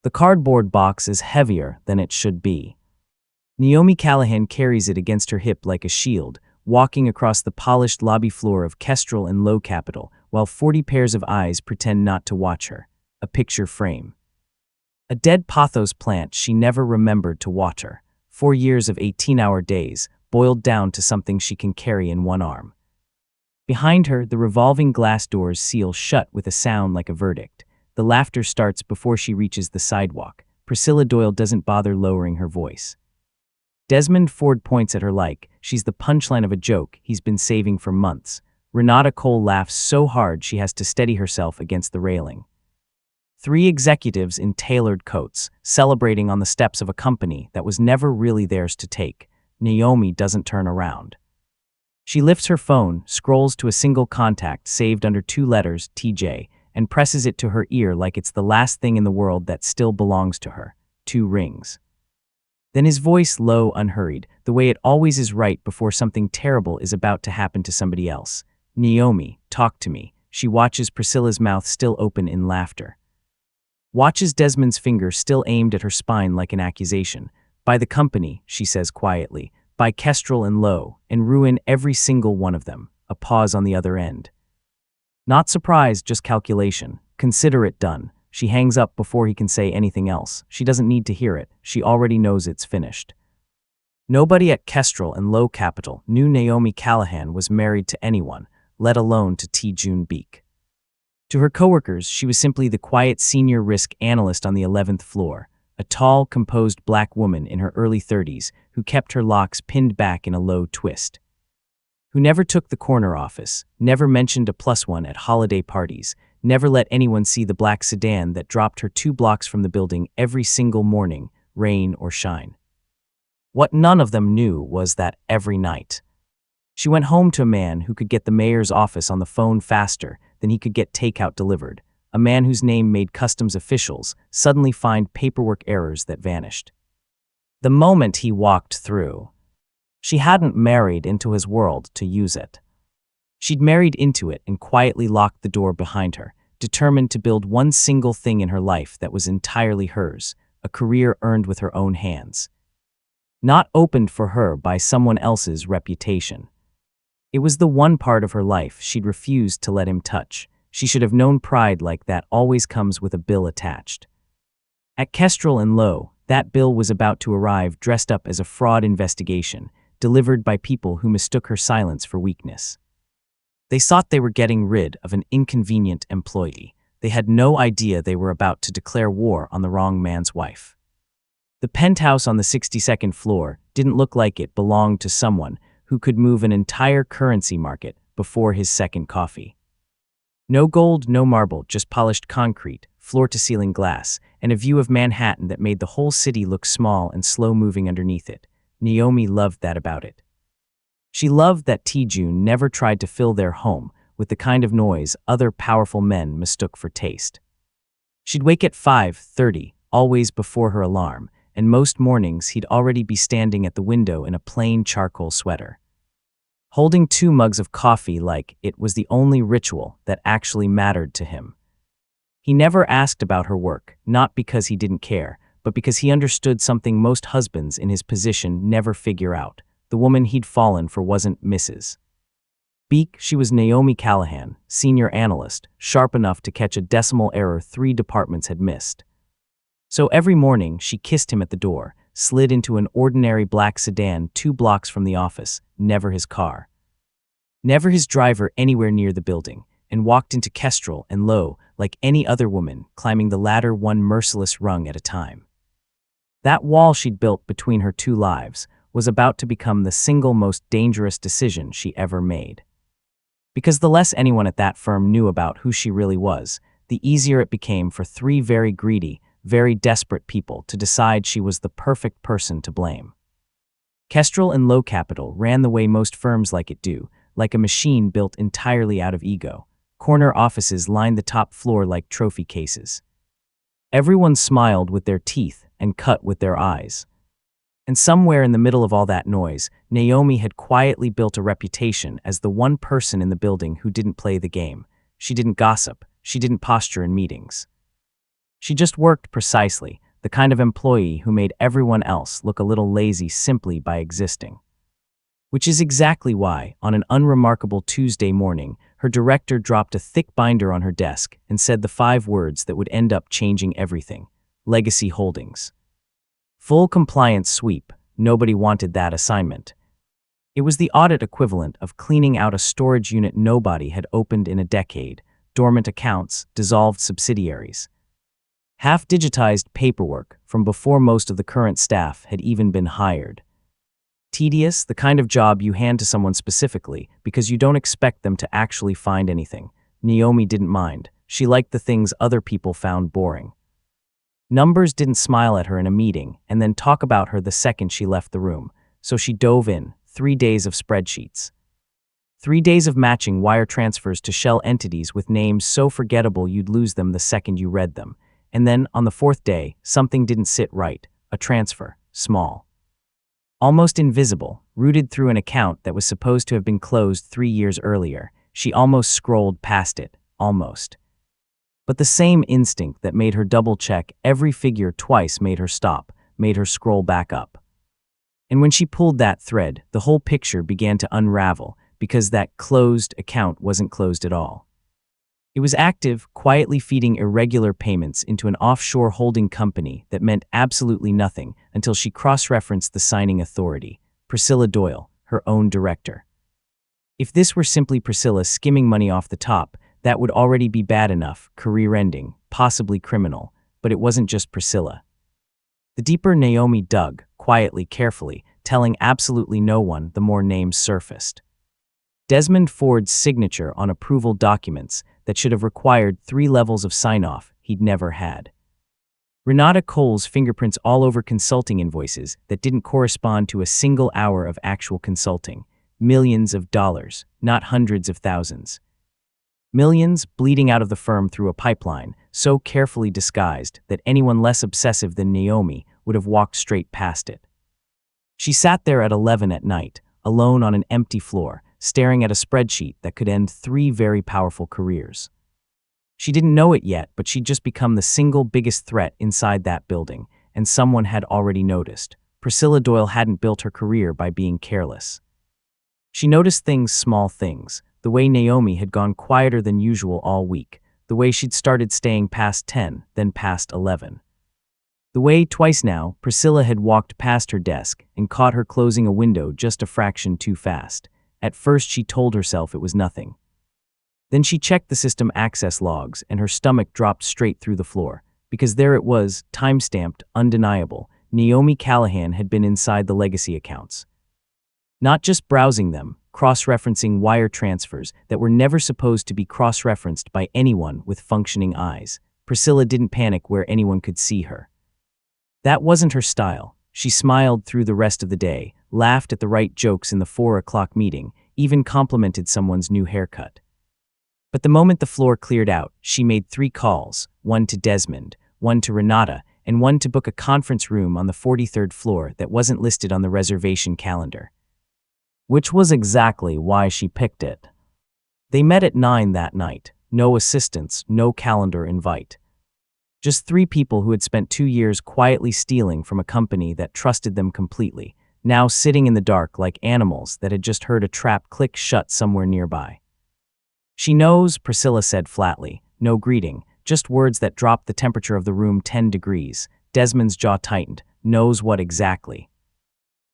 The cardboard box is heavier than it should be. Naomi Callahan carries it against her hip like a shield, walking across the polished lobby floor of Kestrel and Low Capital, while 40 pairs of eyes pretend not to watch her. A picture frame. A dead pothos plant she never remembered to water. 4 years of 18-hour days, boiled down to something she can carry in one arm. Behind her, the revolving glass doors seal shut with a sound like a verdict. The laughter starts before she reaches the sidewalk. Priscilla Doyle doesn't bother lowering her voice. Desmond Ford points at her like she's the punchline of a joke he's been saving for months. Renata Cole laughs so hard she has to steady herself against the railing. 3 executives in tailored coats, celebrating on the steps of a company that was never really theirs to take. Naomi doesn't turn around. She lifts her phone, scrolls to a single contact saved under 2 letters, TJ, and presses it to her ear like it's the last thing in the world that still belongs to her. 2 rings. Then his voice low, unhurried, the way it always is right before something terrible is about to happen to somebody else. Naomi, talk to me. She watches Priscilla's mouth still open in laughter. Watches Desmond's finger still aimed at her spine like an accusation. By the company, she says quietly. By Kestrel and Low, and ruin every single one of them. A pause on the other end. Not surprise, just calculation. Consider it done. She hangs up before he can say anything else. She doesn't need to hear it. She already knows it's finished. Nobody at Kestrel and Low Capital knew Naomi Callahan was married to anyone, let alone to T. June Beek. To her coworkers, she was simply the quiet senior risk analyst on the 11th floor, a tall, composed black woman in her early 30s who kept her locks pinned back in a low twist. Who never took the corner office, never mentioned a +1 at holiday parties, never let anyone see the black sedan that dropped her 2 blocks from the building every single morning, rain or shine. What none of them knew was that every night, she went home to a man who could get the mayor's office on the phone faster than he could get takeout delivered, a man whose name made customs officials suddenly find paperwork errors that vanished. The moment he walked through, she hadn't married into his world to use it. She'd married into it and quietly locked the door behind her, determined to build one single thing in her life that was entirely hers, a career earned with her own hands. Not opened for her by someone else's reputation. It was the one part of her life she'd refused to let him touch. She should have known pride like that always comes with a bill attached. At Kestrel and Low, that bill was about to arrive dressed up as a fraud investigation, delivered by people who mistook her silence for weakness. They thought they were getting rid of an inconvenient employee. They had no idea they were about to declare war on the wrong man's wife. The penthouse on the 62nd floor didn't look like it belonged to someone who could move an entire currency market before his second coffee. No gold, no marble, just polished concrete, floor-to-ceiling glass, and a view of Manhattan that made the whole city look small and slow-moving underneath it. Naomi loved that about it. She loved that T. June never tried to fill their home with the kind of noise other powerful men mistook for taste. She'd wake at 5:30, always before her alarm, and most mornings he'd already be standing at the window in a plain charcoal sweater, holding 2 mugs of coffee like it was the only ritual that actually mattered to him. He never asked about her work, not because he didn't care, but because he understood something most husbands in his position never figure out. The woman he'd fallen for wasn't Mrs. Beek, she was Naomi Callahan, senior analyst, sharp enough to catch a decimal error 3 departments had missed. So every morning she kissed him at the door, slid into an ordinary black sedan 2 blocks from the office, never his car, never his driver anywhere near the building, and walked into Kestrel and Low like any other woman, climbing the ladder one merciless rung at a time. That wall she'd built between her 2 lives was about to become the single most dangerous decision she ever made. Because the less anyone at that firm knew about who she really was, the easier it became for 3 very greedy, very desperate people to decide she was the perfect person to blame. Kestrel and Low Capital ran the way most firms like it do, like a machine built entirely out of ego. Corner offices lined the top floor like trophy cases. Everyone smiled with their teeth and cut with their eyes. And somewhere in the middle of all that noise, Naomi had quietly built a reputation as the one person in the building who didn't play the game. She didn't gossip. She didn't posture in meetings. She just worked precisely, the kind of employee who made everyone else look a little lazy simply by existing. Which is exactly why, on an unremarkable Tuesday morning, her director dropped a thick binder on her desk and said the 5 words that would end up changing everything: Legacy Holdings. Full compliance sweep. Nobody wanted that assignment. It was the audit equivalent of cleaning out a storage unit nobody had opened in a decade: dormant accounts, dissolved subsidiaries, half-digitized paperwork from before most of the current staff had even been hired. Tedious, the kind of job you hand to someone specifically because you don't expect them to actually find anything. Naomi didn't mind. She liked the things other people found boring. Numbers didn't smile at her in a meeting and then talk about her the second she left the room, so she dove in. 3 days of spreadsheets. 3 days of matching wire transfers to shell entities with names so forgettable you'd lose them the second you read them. And then, on the 4th day, something didn't sit right. A transfer, small, almost invisible, routed through an account that was supposed to have been closed 3 years earlier. She almost scrolled past it, almost. But the same instinct that made her double-check every figure twice made her stop, made her scroll back up. And when she pulled that thread, the whole picture began to unravel, because that closed account wasn't closed at all. It was active, quietly feeding irregular payments into an offshore holding company that meant absolutely nothing until she cross-referenced the signing authority, Priscilla Doyle, her own director. If this were simply Priscilla skimming money off the top, that would already be bad enough, career-ending, possibly criminal, but it wasn't just Priscilla. The deeper Naomi dug, quietly, carefully, telling absolutely no one, the more names surfaced. Desmond Ford's signature on approval documents that should have required 3 levels of sign-off he'd never had. Renata Cole's fingerprints all over consulting invoices that didn't correspond to a single hour of actual consulting. Millions of dollars, not hundreds of thousands. Millions bleeding out of the firm through a pipeline, so carefully disguised that anyone less obsessive than Naomi would have walked straight past it. She sat there at 11 at night, alone on an empty floor, staring at a spreadsheet that could end 3 very powerful careers. She didn't know it yet, but she'd just become the single biggest threat inside that building, and someone had already noticed. Priscilla Doyle hadn't built her career by being careless. She noticed things, small things, the way Naomi had gone quieter than usual all week, the way she'd started staying past 10, then past 11. The way, twice now, Priscilla had walked past her desk and caught her closing a window just a fraction too fast. At first she told herself it was nothing. Then she checked the system access logs and her stomach dropped straight through the floor, because there it was, time-stamped, undeniable. Naomi Callahan had been inside the legacy accounts. Not just browsing them, cross-referencing wire transfers that were never supposed to be cross-referenced by anyone with functioning eyes. Priscilla didn't panic where anyone could see her. That wasn't her style. She smiled through the rest of the day, laughed at the right jokes in the 4 o'clock meeting, even complimented someone's new haircut. But the moment the floor cleared out, she made 3 calls, one to Desmond, one to Renata, and one to book a conference room on the 43rd floor that wasn't listed on the reservation calendar. Which was exactly why she picked it. They met at 9 that night, no assistants, no calendar invite. Just 3 people who had spent 2 years quietly stealing from a company that trusted them completely, now sitting in the dark like animals that had just heard a trap click shut somewhere nearby. She knows, Priscilla said flatly, no greeting, just words that dropped the temperature of the room 10 degrees. Desmond's jaw tightened. Knows what exactly?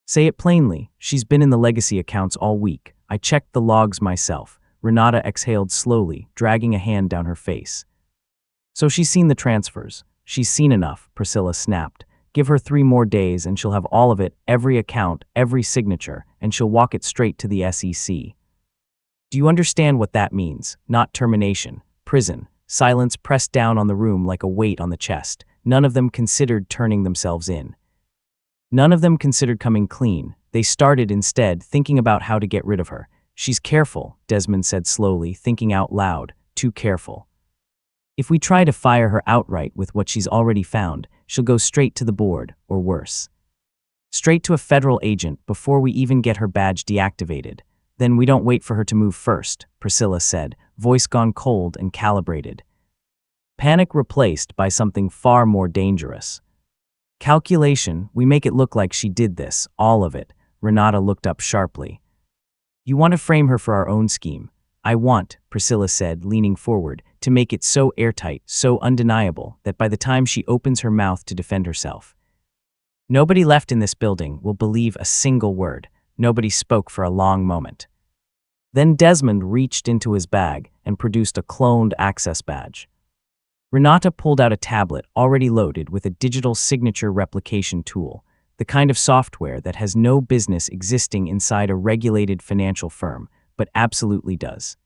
Say it plainly. She's been in the legacy accounts all week. I checked the logs myself. Renata exhaled slowly, dragging a hand down her face. So she's seen the transfers. She's seen enough, Priscilla snapped. Give her 3 more days and she'll have all of it, every account, every signature, and she'll walk it straight to the SEC. Do you understand what that means? Not termination, prison. Silence pressed down on the room like a weight on the chest. None of them considered turning themselves in. None of them considered coming clean. They started instead thinking about how to get rid of her. She's careful, Desmond said slowly, thinking out loud, too careful. If we try to fire her outright with what she's already found, she'll go straight to the board, or worse. Straight to a federal agent before we even get her badge deactivated. Then we don't wait for her to move first, Priscilla said, voice gone cold and calibrated. Panic replaced by something far more dangerous. Calculation, we make it look like she did this, all of it. Renata looked up sharply. You want to frame her for our own scheme. I want, Priscilla said, leaning forward, to make it so airtight, so undeniable, that by the time she opens her mouth to defend herself, nobody left in this building will believe a single word. Nobody spoke for a long moment. Then Desmond reached into his bag and produced a cloned access badge. Renata pulled out a tablet already loaded with a digital signature replication tool, the kind of software that has no business existing inside a regulated financial firm, but absolutely does.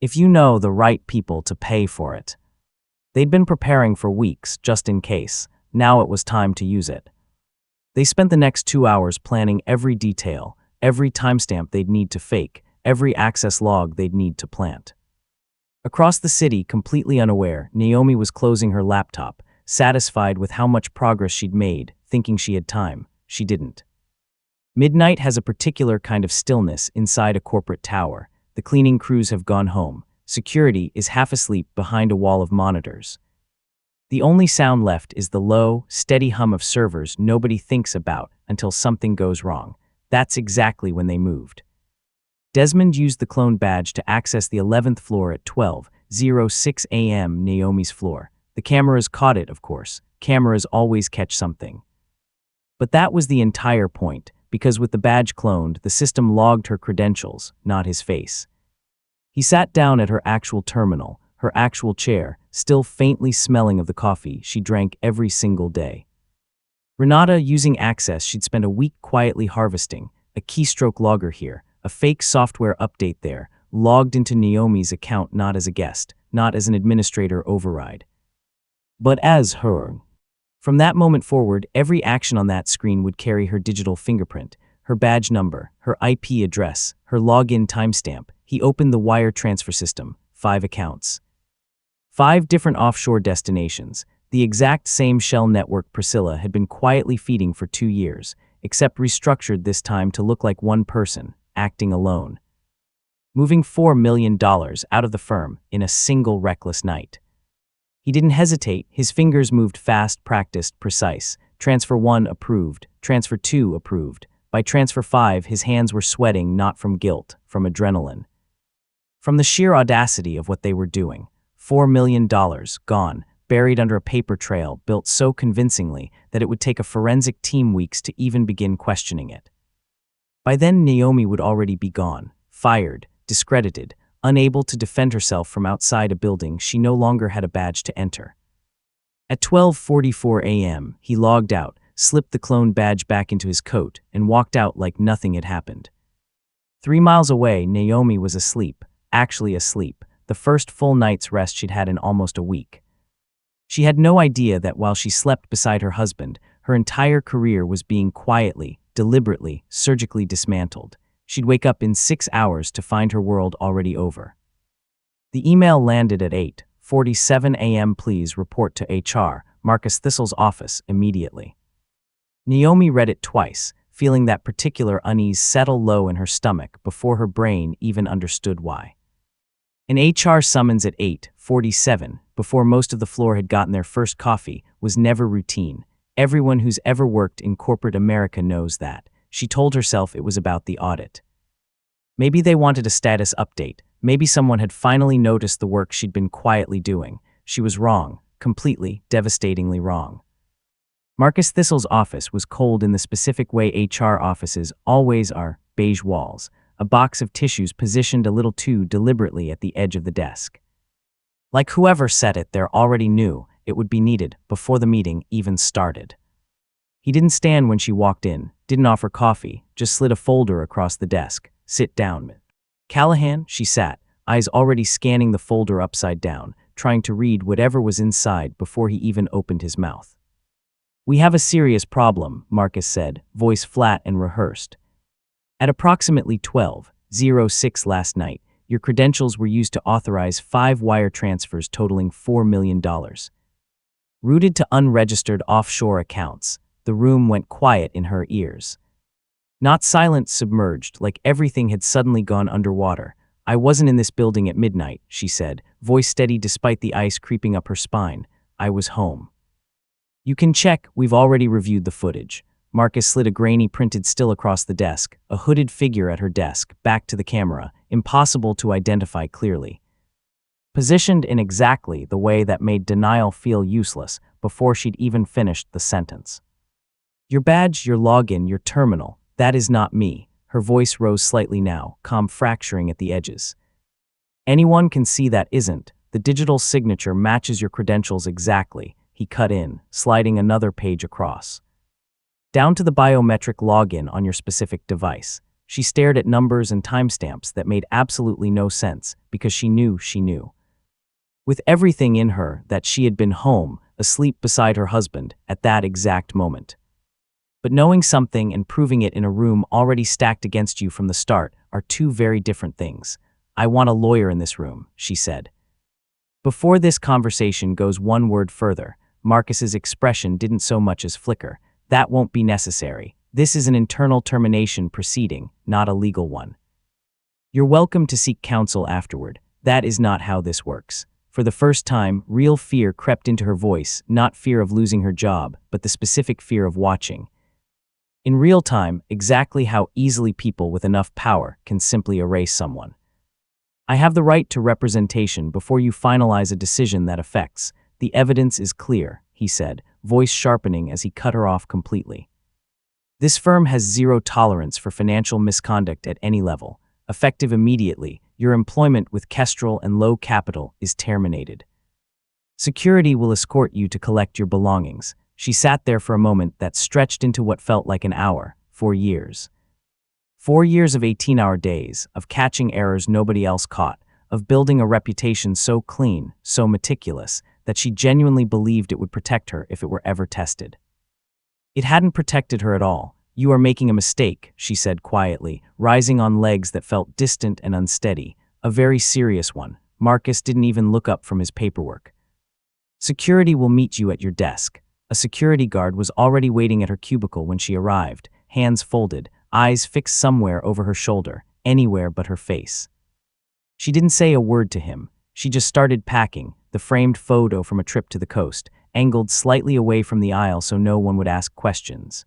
If you know the right people to pay for it. They'd been preparing for weeks, just in case. Now it was time to use it. They spent the next 2 hours planning every detail, every timestamp they'd need to fake, every access log they'd need to plant. Across the city, completely unaware, Naomi was closing her laptop, satisfied with how much progress she'd made, thinking she had time. She didn't. Midnight has a particular kind of stillness inside a corporate tower. The cleaning crews have gone home. Security is half asleep behind a wall of monitors. The only sound left is the low, steady hum of servers nobody thinks about until something goes wrong. That's exactly when they moved. Desmond used the clone badge to access the 11th floor at 12:06 a.m. Naomi's floor. The cameras caught it, of course. Cameras always catch something. But that was the entire point, because with the badge cloned, the system logged her credentials, not his face. He sat down at her actual terminal, her actual chair, still faintly smelling of the coffee she drank every single day. Renata, using Access, she'd spent a week quietly harvesting, a keystroke logger here, a fake software update there, logged into Naomi's account not as a guest, not as an administrator override, but as her. From that moment forward, every action on that screen would carry her digital fingerprint, her badge number, her IP address, her login timestamp. He opened the wire transfer system, 5 accounts. 5 different offshore destinations, the exact same shell network Priscilla had been quietly feeding for 2 years, except restructured this time to look like one person, acting alone. Moving $4 million out of the firm in a single reckless night. He didn't hesitate, his fingers moved fast, practiced, precise. Transfer 1 approved, transfer 2 approved. By transfer 5, his hands were sweating not from guilt, from adrenaline. From the sheer audacity of what they were doing. $4 million, gone, buried under a paper trail built so convincingly that it would take a forensic team weeks to even begin questioning it. By then, Naomi would already be gone, fired, discredited, unable to defend herself from outside a building she no longer had a badge to enter. At 12:44 a.m., he logged out, slipped the clone badge back into his coat, and walked out like nothing had happened. 3 miles away, Naomi was asleep, actually asleep, the first full night's rest she'd had in almost a week. She had no idea that while she slept beside her husband, her entire career was being quietly, deliberately, surgically dismantled. She'd wake up in 6 hours to find her world already over. The email landed at 8:47 a.m. Please report to HR, Marcus Thistle's office, immediately. Naomi read it twice, feeling that particular unease settle low in her stomach before her brain even understood why. An HR summons at 8:47, before most of the floor had gotten their first coffee, was never routine. Everyone who's ever worked in corporate America knows that. She told herself it was about the audit. Maybe they wanted a status update. Maybe someone had finally noticed the work she'd been quietly doing. She was wrong, completely, devastatingly wrong. Marcus Thistle's office was cold in the specific way HR offices always are, beige walls, a box of tissues positioned a little too deliberately at the edge of the desk. Like whoever set it there already knew it would be needed before the meeting even started. He didn't stand when she walked in, didn't offer coffee, just slid a folder across the desk. Sit down. Callahan, she sat, eyes already scanning the folder upside down, trying to read whatever was inside before he even opened his mouth. We have a serious problem, Marcus said, voice flat and rehearsed. At approximately 12:06 last night, your credentials were used to authorize 5 wire transfers totaling $4 million. Routed to unregistered offshore accounts, the room went quiet in her ears. Not silent, submerged, like everything had suddenly gone underwater, I wasn't in this building at midnight, she said, voice steady despite the ice creeping up her spine. I was home. You can check, we've already reviewed the footage. Marcus slid a grainy printed still across the desk, a hooded figure at her desk, back to the camera, impossible to identify clearly. Positioned in exactly the way that made denial feel useless before she'd even finished the sentence. Your badge, your login, your terminal, that is not me. Her voice rose slightly now, calm fracturing at the edges. Anyone can see that isn't. The digital signature matches your credentials exactly, he cut in, sliding another page across. Down to the biometric login on your specific device. She stared at numbers and timestamps that made absolutely no sense because she knew she knew. With everything in her that she had been home, asleep beside her husband at that exact moment. But knowing something and proving it in a room already stacked against you from the start are two very different things. I want a lawyer in this room, she said. Before this conversation goes one word further, Marcus's expression didn't so much as flicker. That won't be necessary. This is an internal termination proceeding, not a legal one. You're welcome to seek counsel afterward. That is not how this works. For the first time, real fear crept into her voice, not fear of losing her job, but the specific fear of watching. In real time, exactly how easily people with enough power can simply erase someone. I have the right to representation before you finalize a decision that affects. The evidence is clear, he said, voice sharpening as he cut her off completely. This firm has zero tolerance for financial misconduct at any level. Effective immediately, your employment with Kestrel and Low Capital is terminated. Security will escort you to collect your belongings. She sat there for a moment that stretched into what felt like an hour, 4 years. 4 years of 18-hour days, of catching errors nobody else caught, of building a reputation so clean, so meticulous, that she genuinely believed it would protect her if it were ever tested. It hadn't protected her at all. You are making a mistake, she said quietly, rising on legs that felt distant and unsteady, a very serious one. Marcus didn't even look up from his paperwork. Security will meet you at your desk. A security guard was already waiting at her cubicle when she arrived, hands folded, eyes fixed somewhere over her shoulder, anywhere but her face. She didn't say a word to him. She just started packing, the framed photo from a trip to the coast, angled slightly away from the aisle so no one would ask questions.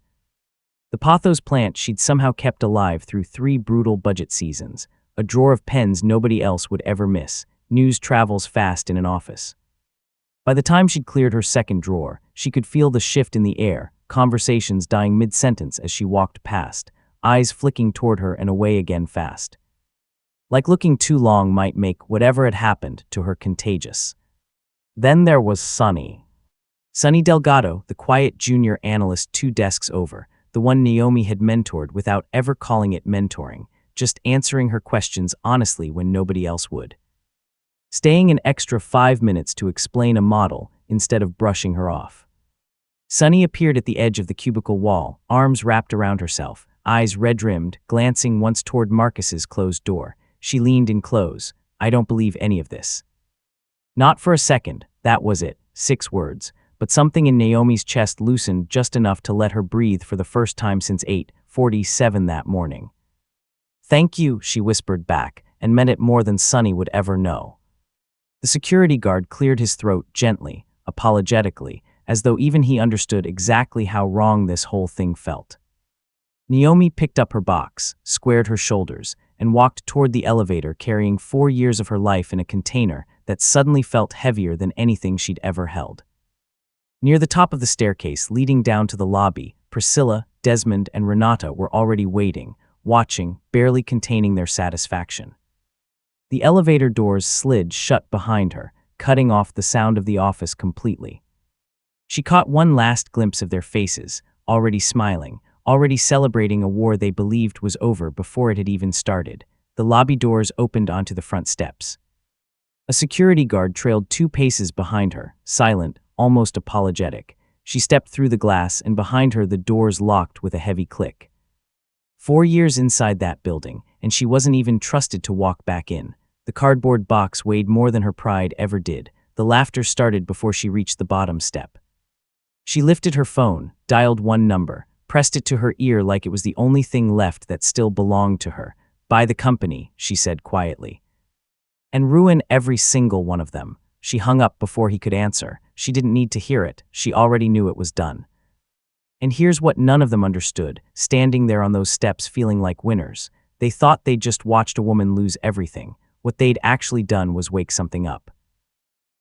The pothos plant she'd somehow kept alive through 3 brutal budget seasons, a drawer of pens nobody else would ever miss. News travels fast in an office. By the time she'd cleared her second drawer, she could feel the shift in the air, conversations dying mid-sentence as she walked past, eyes flicking toward her and away again fast. Like looking too long might make whatever had happened to her contagious. Then there was Sonny. Sonny Delgado, the quiet junior analyst 2 desks over, the one Naomi had mentored without ever calling it mentoring, just answering her questions honestly when nobody else would. Staying an extra 5 minutes to explain a model instead of brushing her off. Sonny appeared at the edge of the cubicle wall, arms wrapped around herself, eyes red-rimmed, glancing once toward Marcus's closed door. She leaned in close. I don't believe any of this. Not for a second, that was it, 6 words, but something in Naomi's chest loosened just enough to let her breathe for the first time since 8:47 that morning. Thank you, she whispered back, and meant it more than Sonny would ever know. The security guard cleared his throat gently, apologetically, as though even he understood exactly how wrong this whole thing felt. Naomi picked up her box, squared her shoulders, and walked toward the elevator carrying 4 years of her life in a container that suddenly felt heavier than anything she'd ever held. Near the top of the staircase leading down to the lobby, Priscilla, Desmond, and Renata were already waiting, watching, barely containing their satisfaction. The elevator doors slid shut behind her, cutting off the sound of the office completely. She caught one last glimpse of their faces, already smiling, already celebrating a war they believed was over before it had even started. The lobby doors opened onto the front steps. A security guard trailed 2 paces behind her, silent, almost apologetic. She stepped through the glass, and behind her the doors locked with a heavy click. 4 years inside that building, and she wasn't even trusted to walk back in. The cardboard box weighed more than her pride ever did. The laughter started before she reached the bottom step. She lifted her phone, dialed 1 number, pressed it to her ear like it was the only thing left that still belonged to her. Buy the company, she said quietly. and ruin every single one of them. She hung up before he could answer. She didn't need to hear it. She already knew it was done. And here's what none of them understood, standing there on those steps feeling like winners. They thought they'd just watched a woman lose everything. What they'd actually done was wake something up.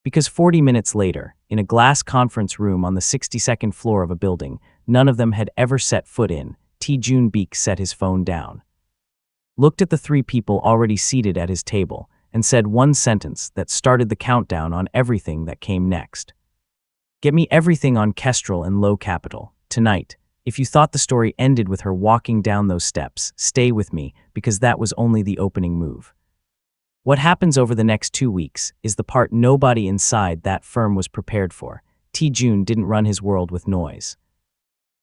Because 40 minutes later, in a glass conference room on the 62nd floor of a building none of them had ever set foot in, Jun Beek set his phone down, looked at the three people already seated at his table, and said one sentence that started the countdown on everything that came next. Get me everything on Kestrel and Low Capital, tonight. If you thought the story ended with her walking down those steps, stay with me, because that was only the opening move. What happens over the next 2 weeks is the part nobody inside that firm was prepared for. Jun didn't run his world with noise.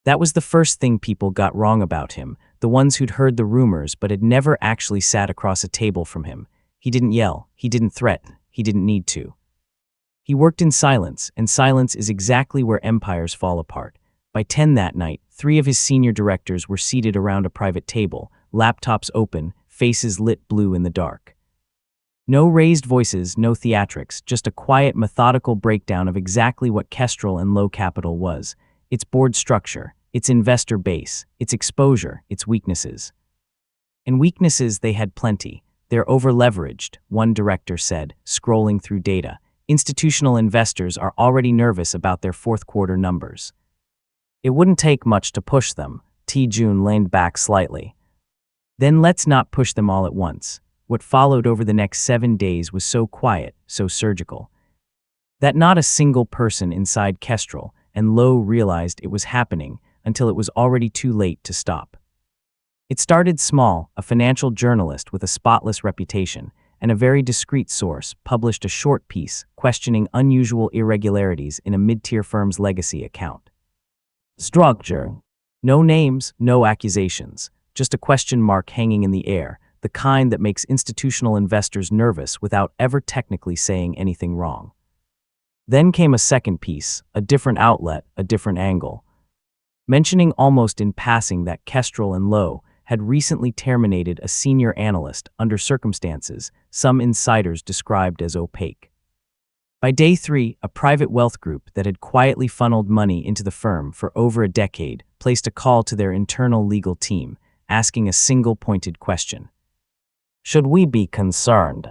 That was the first thing people got wrong about him, the ones who'd heard the rumors but had never actually sat across a table from him. He didn't yell, he didn't threaten, he didn't need to. He worked in silence, and silence is exactly where empires fall apart. By 10 that night, 3 of his senior directors were seated around a private table, laptops open, faces lit blue in the dark. No raised voices, no theatrics, just a quiet, methodical breakdown of exactly what Kestrel and Low Capital was, its board structure, its investor base, its exposure, its weaknesses. And weaknesses they had plenty. They're over-leveraged, one director said, scrolling through data. Institutional investors are already nervous about their fourth quarter numbers. It wouldn't take much to push them. Jun leaned back slightly. Then let's not push them all at once. What followed over the next 7 days was so quiet, so surgical, that not a single person inside Kestrel and Low realized it was happening until it was already too late to stop. It started small. A financial journalist with a spotless reputation and a very discreet source published a short piece questioning unusual irregularities in a mid-tier firm's legacy account. Structure. No names, no accusations, just a question mark hanging in the air, the kind that makes institutional investors nervous without ever technically saying anything wrong. Then came a second piece, a different outlet, a different angle, mentioning almost in passing that Kestrel and Low had recently terminated a senior analyst under circumstances some insiders described as opaque. By day 3, a private wealth group that had quietly funneled money into the firm for over a decade placed a call to their internal legal team, asking a single-pointed question. Should we be concerned?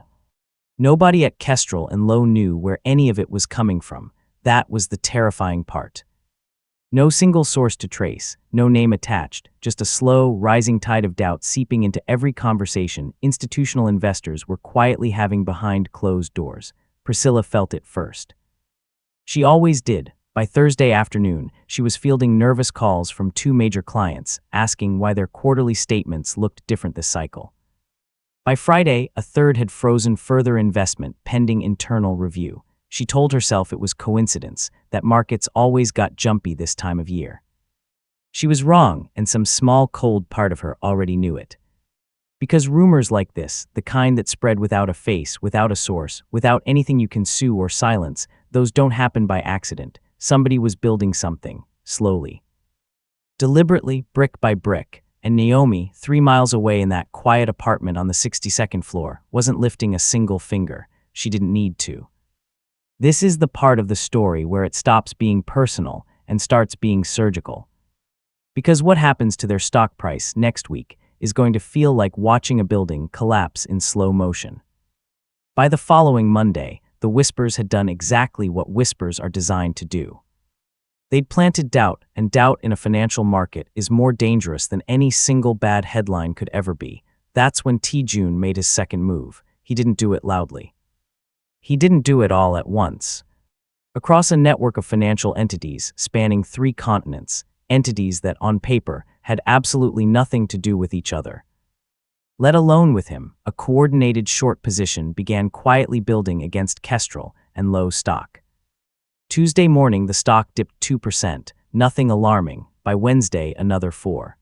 Nobody at Kestrel and Low knew where any of it was coming from. That was the terrifying part. No single source to trace, no name attached, just a slow, rising tide of doubt seeping into every conversation institutional investors were quietly having behind closed doors. Priscilla felt it first. She always did. By Thursday afternoon, she was fielding nervous calls from 2 major clients, asking why their quarterly statements looked different this cycle. By Friday, a third had frozen further investment pending internal review. She told herself it was coincidence, that markets always got jumpy this time of year. She was wrong, and some small cold part of her already knew it. Because rumors like this, the kind that spread without a face, without a source, without anything you can sue or silence, those don't happen by accident. Somebody was building something, slowly. Deliberately, brick by brick. And Naomi, 3 miles away in that quiet apartment on the 62nd floor, wasn't lifting a single finger. She didn't need to. This is the part of the story where it stops being personal and starts being surgical. Because what happens to their stock price next week is going to feel like watching a building collapse in slow motion. By the following Monday, the whispers had done exactly what whispers are designed to do. They'd planted doubt, and doubt in a financial market is more dangerous than any single bad headline could ever be. That's when Jun made his second move. He didn't do it loudly. He didn't do it all at once. Across a network of financial entities spanning 3 continents, entities that, on paper, had absolutely nothing to do with each other. Let alone with him, a coordinated short position began quietly building against Kestrel and Low stock. Tuesday morning, the stock dipped 2%, nothing alarming. By Wednesday, another 4%.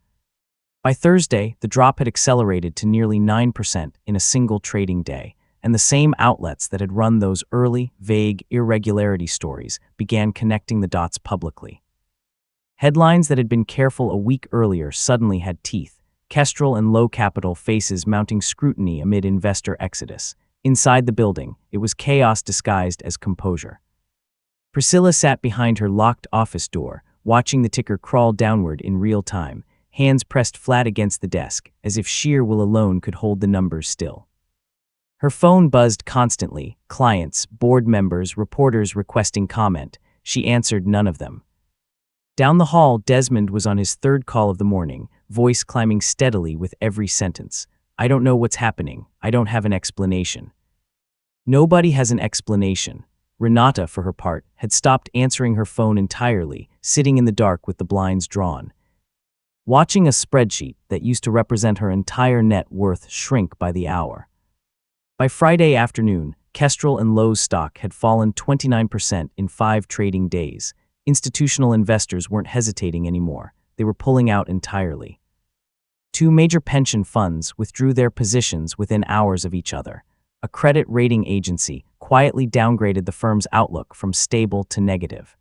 By Thursday, the drop had accelerated to nearly 9% in a single trading day, and the same outlets that had run those early, vague irregularity stories began connecting the dots publicly. Headlines that had been careful a week earlier suddenly had teeth. Kestrel and Low Capital faces mounting scrutiny amid investor exodus. Inside the building, it was chaos disguised as composure. Priscilla sat behind her locked office door, watching the ticker crawl downward in real time, hands pressed flat against the desk, as if sheer will alone could hold the numbers still. Her phone buzzed constantly, clients, board members, reporters requesting comment. She answered none of them. Down the hall, Desmond was on his third call of the morning, voice climbing steadily with every sentence. I don't know what's happening. I don't have an explanation. Nobody has an explanation. Renata, for her part, had stopped answering her phone entirely, sitting in the dark with the blinds drawn, watching a spreadsheet that used to represent her entire net worth shrink by the hour. By Friday afternoon, Kestrel and Lowe's stock had fallen 29% in 5 trading days. Institutional investors weren't hesitating anymore. They were pulling out entirely. 2 major pension funds withdrew their positions within hours of each other. A credit rating agency quietly downgraded the firm's outlook from stable to negative.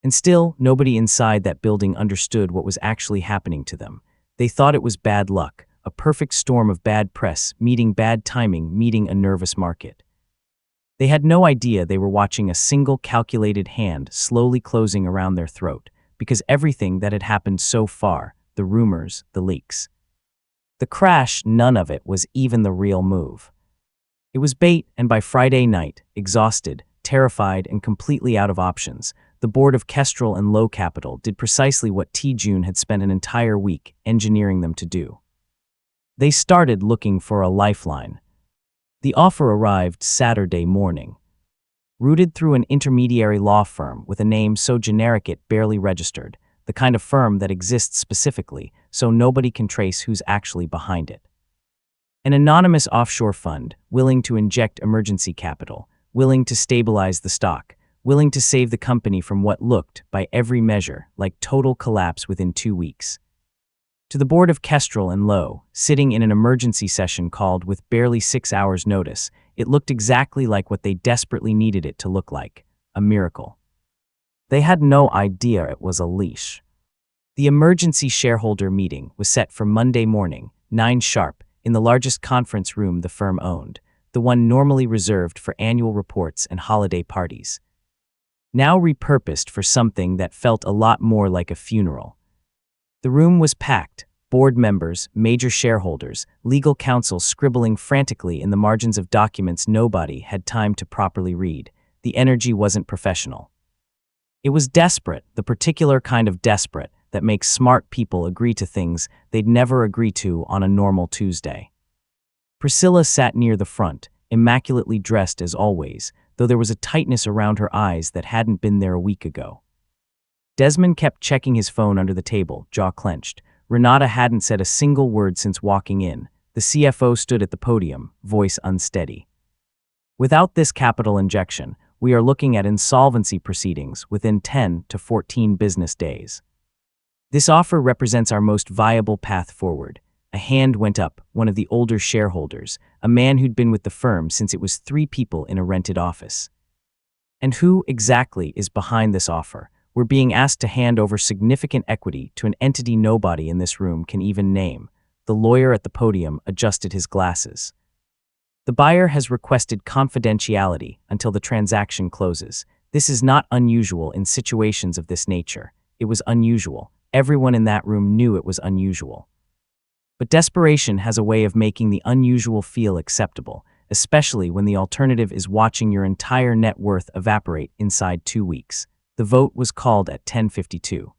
And still, nobody inside that building understood what was actually happening to them. They thought it was bad luck, a perfect storm of bad press, meeting bad timing, meeting a nervous market. They had no idea they were watching a single calculated hand slowly closing around their throat, because everything that had happened so far, the rumors, the leaks, the crash, none of it was even the real move. It was bait, and by Friday night, exhausted, terrified, and completely out of options, the board of Kestrel and Low Capital did precisely what T. June had spent an entire week engineering them to do. They started looking for a lifeline. The offer arrived Saturday morning. Rooted through an intermediary law firm with a name so generic it barely registered, the kind of firm that exists specifically so nobody can trace who's actually behind it. An anonymous offshore fund, willing to inject emergency capital, willing to stabilize the stock, willing to save the company from what looked, by every measure, like total collapse within 2 weeks. To the board of Kestrel and Low, sitting in an emergency session called with barely 6 hours' notice, it looked exactly like what they desperately needed it to look like, a miracle. They had no idea it was a leash. The emergency shareholder meeting was set for Monday morning, 9 sharp, in the largest conference room the firm owned, the one normally reserved for annual reports and holiday parties. Now repurposed for something that felt a lot more like a funeral. The room was packed, board members, major shareholders, legal counsel scribbling frantically in the margins of documents nobody had time to properly read. The energy wasn't professional. It was desperate, the particular kind of desperate that makes smart people agree to things they'd never agree to on a normal Tuesday. Priscilla sat near the front, immaculately dressed as always, though there was a tightness around her eyes that hadn't been there a week ago. Desmond kept checking his phone under the table, jaw clenched. Renata hadn't said a single word since walking in. The CFO stood at the podium, voice unsteady. Without this capital injection, we are looking at insolvency proceedings within 10 to 14 business days. This offer represents our most viable path forward. A hand went up, one of the older shareholders, a man who'd been with the firm since it was 3 people in a rented office. And who exactly is behind this offer? We're being asked to hand over significant equity to an entity nobody in this room can even name. The lawyer at the podium adjusted his glasses. The buyer has requested confidentiality until the transaction closes. This is not unusual in situations of this nature. It was unusual. Everyone in that room knew it was unusual. But desperation has a way of making the unusual feel acceptable, especially when the alternative is watching your entire net worth evaporate inside 2 weeks. The vote was called at 10:52.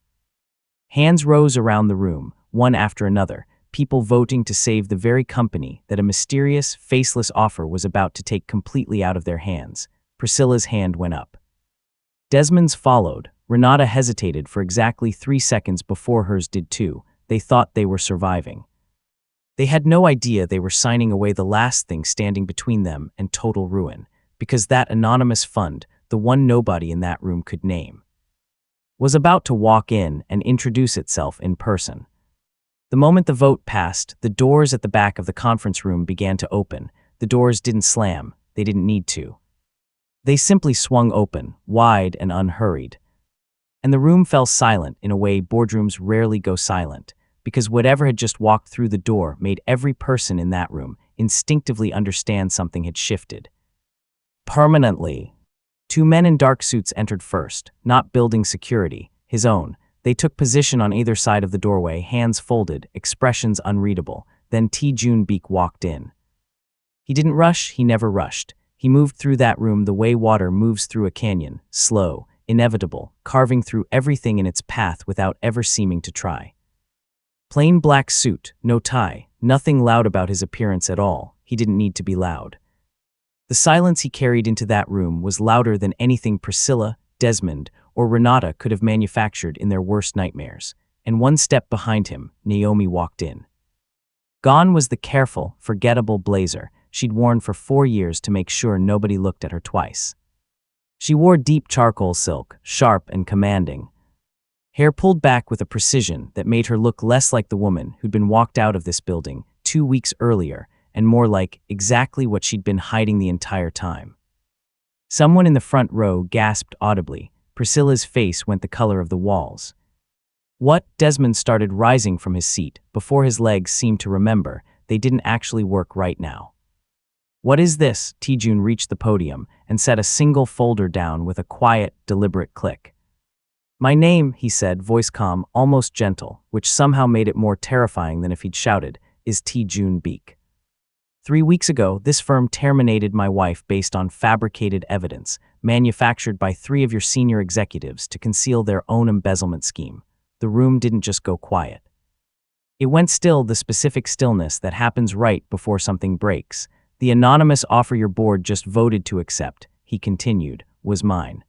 Hands rose around the room, one after another, people voting to save the very company that a mysterious, faceless offer was about to take completely out of their hands. Priscilla's hand went up. Desmond's followed. Renata hesitated for exactly 3 seconds before hers did too. They thought they were surviving. They had no idea they were signing away the last thing standing between them and total ruin, because that anonymous fund, the one nobody in that room could name, was about to walk in and introduce itself in person. The moment the vote passed, the doors at the back of the conference room began to open. The doors didn't slam, they didn't need to. They simply swung open, wide and unhurried. And the room fell silent in a way boardrooms rarely go silent, because whatever had just walked through the door made every person in that room, instinctively understand something had shifted. Permanently. Two men in dark suits entered first, not building security, his own. They took position on either side of the doorway, hands folded, expressions unreadable. Then Tae-Joon Beek walked in. He didn't rush, he never rushed. He moved through that room the way water moves through a canyon, slow, inevitable, carving through everything in its path without ever seeming to try. Plain black suit, no tie, nothing loud about his appearance at all. He didn't need to be loud. The silence he carried into that room was louder than anything Priscilla, Desmond, or Renata could have manufactured in their worst nightmares. And one step behind him, Naomi walked in. Gone was the careful, forgettable blazer she'd worn for 4 years to make sure nobody looked at her twice. She wore deep charcoal silk, sharp and commanding. Hair pulled back with a precision that made her look less like the woman who'd been walked out of this building 2 weeks earlier, and more like exactly what she'd been hiding the entire time. Someone in the front row gasped audibly. Priscilla's face went the color of the walls. What? Desmond started rising from his seat before his legs seemed to remember they didn't actually work right now. What is this? Tae-Joon reached the podium and set a single folder down with a quiet, deliberate click. My name, he said, voice calm, almost gentle, which somehow made it more terrifying than if he'd shouted, is Tae-Joon Beek. 3 weeks ago, this firm terminated my wife based on fabricated evidence, manufactured by 3 of your senior executives to conceal their own embezzlement scheme. The room didn't just go quiet. It went still, the specific stillness that happens right before something breaks. The anonymous offer your board just voted to accept, he continued, was mine.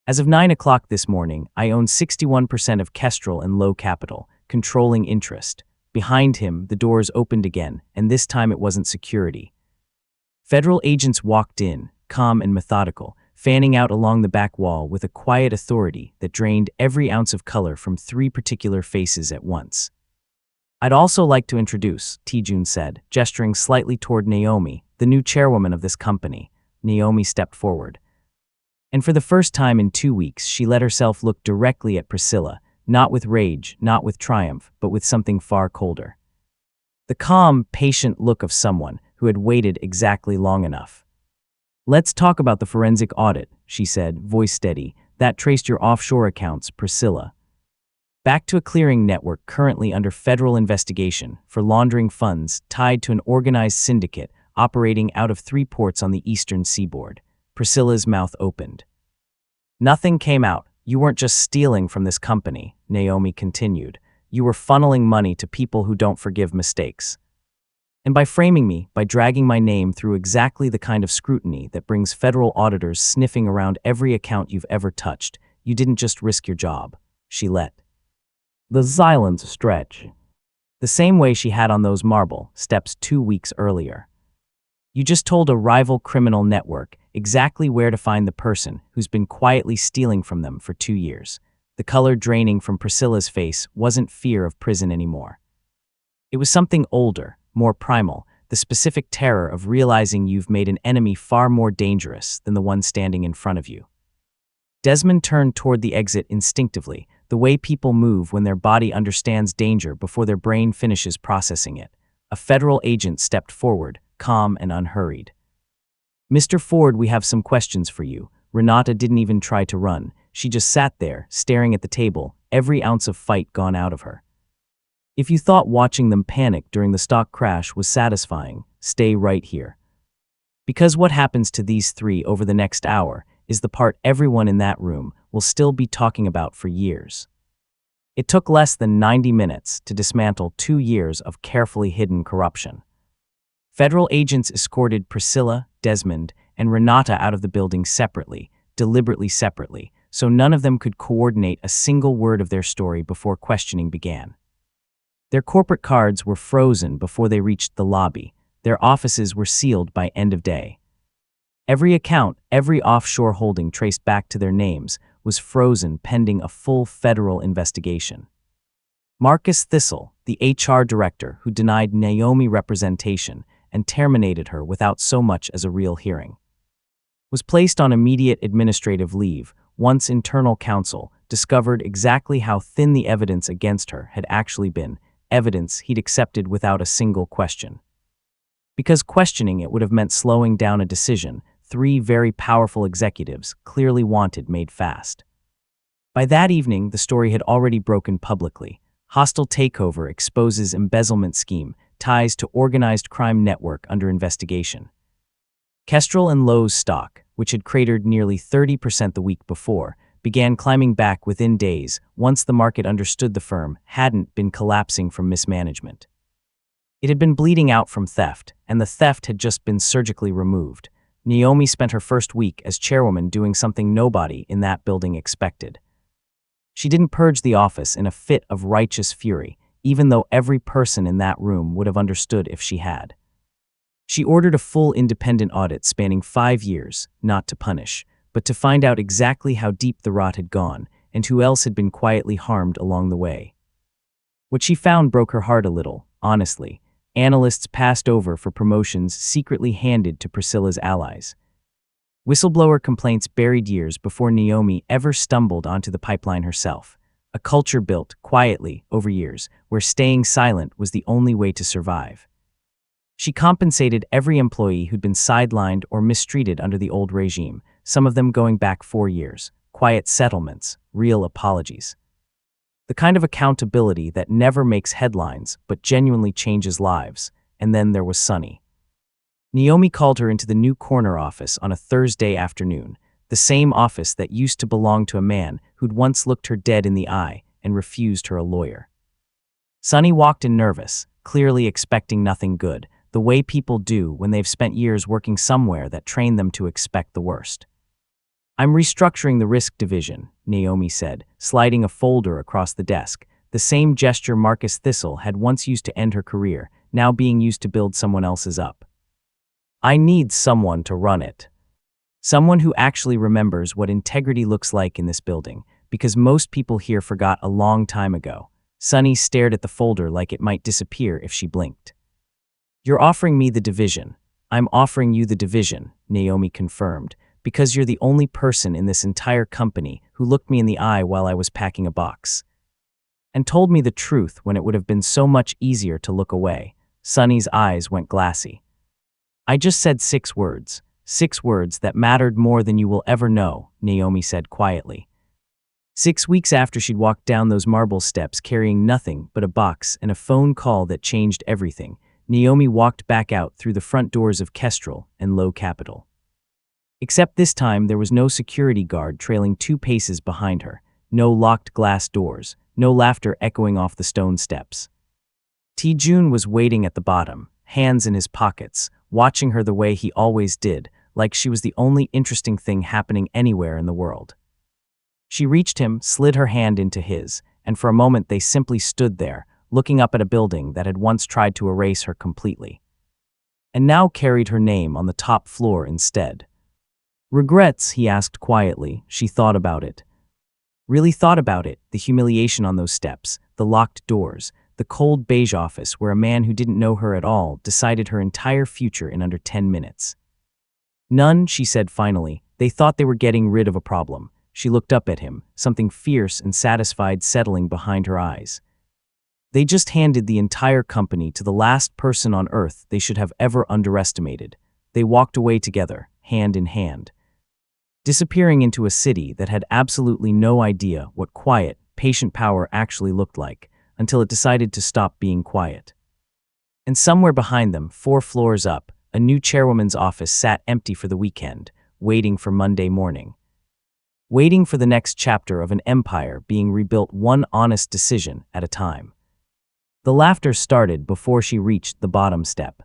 As of 9 o'clock this morning, I own 61% of Kestrel and Low Capital, controlling interest. Behind him, the doors opened again, and this time it wasn't security. Federal agents walked in, calm and methodical, fanning out along the back wall with a quiet authority that drained every ounce of color from 3 particular faces at once. I'd also like to introduce, Tae-Joon said, gesturing slightly toward Naomi, the new chairwoman of this company. Naomi stepped forward. And for the first time in 2 weeks, she let herself look directly at Priscilla, not with rage, not with triumph, but with something far colder. The calm, patient look of someone who had waited exactly long enough. Let's talk about the forensic audit, she said, voice steady, that traced your offshore accounts, Priscilla. Back to a clearing network currently under federal investigation for laundering funds tied to an organized syndicate operating out of 3 ports on the eastern seaboard. Priscilla's mouth opened. Nothing came out. You weren't just stealing from this company, Naomi continued. You were funneling money to people who don't forgive mistakes. And by framing me, by dragging my name through exactly the kind of scrutiny that brings federal auditors sniffing around every account you've ever touched, you didn't just risk your job. She let the silence stretch. The same way she had on those marble steps 2 weeks earlier. You just told a rival criminal network exactly where to find the person who's been quietly stealing from them for 2 years. The color draining from Priscilla's face wasn't fear of prison anymore. It was something older, more primal, the specific terror of realizing you've made an enemy far more dangerous than the one standing in front of you. Desmond turned toward the exit instinctively, the way people move when their body understands danger before their brain finishes processing it. A federal agent stepped forward, calm and unhurried. Mr. Ford, we have some questions for you. Renata didn't even try to run. She just sat there, staring at the table, every ounce of fight gone out of her. If you thought watching them panic during the stock crash was satisfying, stay right here. Because what happens to these 3 over the next hour is the part everyone in that room will still be talking about for years. It took less than 90 minutes to dismantle 2 years of carefully hidden corruption. Federal agents escorted Priscilla, Desmond, and Renata out of the building separately, deliberately separately, so none of them could coordinate a single word of their story before questioning began. Their corporate cards were frozen before they reached the lobby. Their offices were sealed by end of day. Every account, every offshore holding traced back to their names was frozen pending a full federal investigation. Marcus Thistle, the HR director who denied Naomi representation and terminated her without so much as a real hearing, was placed on immediate administrative leave once internal counsel discovered exactly how thin the evidence against her had actually been, evidence he'd accepted without a single question. Because questioning it would have meant slowing down a decision three very powerful executives clearly wanted made fast. By that evening, the story had already broken publicly. Hostile takeover exposes embezzlement scheme, ties to organized crime network under investigation. Kestrel and Lowe's stock, which had cratered nearly 30% the week before, began climbing back within days once the market understood the firm hadn't been collapsing from mismanagement. It had been bleeding out from theft, and the theft had just been surgically removed. Naomi spent her first week as chairwoman doing something nobody in that building expected. She didn't purge the office in a fit of righteous fury, even though every person in that room would have understood if she had. She ordered a full independent audit spanning 5 years, not to punish, but to find out exactly how deep the rot had gone and who else had been quietly harmed along the way. What she found broke her heart a little, honestly. Analysts passed over for promotions secretly handed to Priscilla's allies. Whistleblower complaints buried years before Naomi ever stumbled onto the pipeline herself. A culture built, quietly, over years, where staying silent was the only way to survive. She compensated every employee who'd been sidelined or mistreated under the old regime, some of them going back 4 years. Quiet settlements, real apologies. The kind of accountability that never makes headlines but genuinely changes lives. And then there was Sunny. Naomi called her into the new corner office on a Thursday afternoon, the same office that used to belong to a man who'd once looked her dead in the eye and refused her a lawyer. Sunny walked in nervous, clearly expecting nothing good, the way people do when they've spent years working somewhere that trained them to expect the worst. "I'm restructuring the risk division," Naomi said, sliding a folder across the desk, the same gesture Marcus Thistle had once used to end her career, now being used to build someone else's up. "I need someone to run it. Someone who actually remembers what integrity looks like in this building, because most people here forgot a long time ago." Sunny stared at the folder like it might disappear if she blinked. "You're offering me the division." "I'm offering you the division," Naomi confirmed, "because you're the only person in this entire company who looked me in the eye while I was packing a box. And told me the truth when it would have been so much easier to look away." Sunny's eyes went glassy. "I just said 6 words. 6 words that mattered more than you will ever know," Naomi said quietly. 6 weeks after she'd walked down those marble steps carrying nothing but a box and a phone call that changed everything, Naomi walked back out through the front doors of Kestrel and Low Capital. Except this time there was no security guard trailing 2 paces behind her, no locked glass doors, no laughter echoing off the stone steps. Jun was waiting at the bottom, hands in his pockets, watching her the way he always did, like she was the only interesting thing happening anywhere in the world. She reached him, slid her hand into his, and for a moment they simply stood there, looking up at a building that had once tried to erase her completely, and now carried her name on the top floor instead. "Regrets?" he asked quietly. She thought about it. Really thought about it, the humiliation on those steps, the locked doors, the cold beige office where a man who didn't know her at all decided her entire future in under 10 minutes. "None," she said finally. "They thought they were getting rid of a problem." She looked up at him, something fierce and satisfied settling behind her eyes. "They just handed the entire company to the last person on earth they should have ever underestimated." They walked away together, hand in hand, disappearing into a city that had absolutely no idea what quiet, patient power actually looked like, until it decided to stop being quiet. And somewhere behind them, 4 floors up, a new chairwoman's office sat empty for the weekend, waiting for Monday morning. Waiting for the next chapter of an empire being rebuilt one honest decision at a time. The laughter started before she reached the bottom step.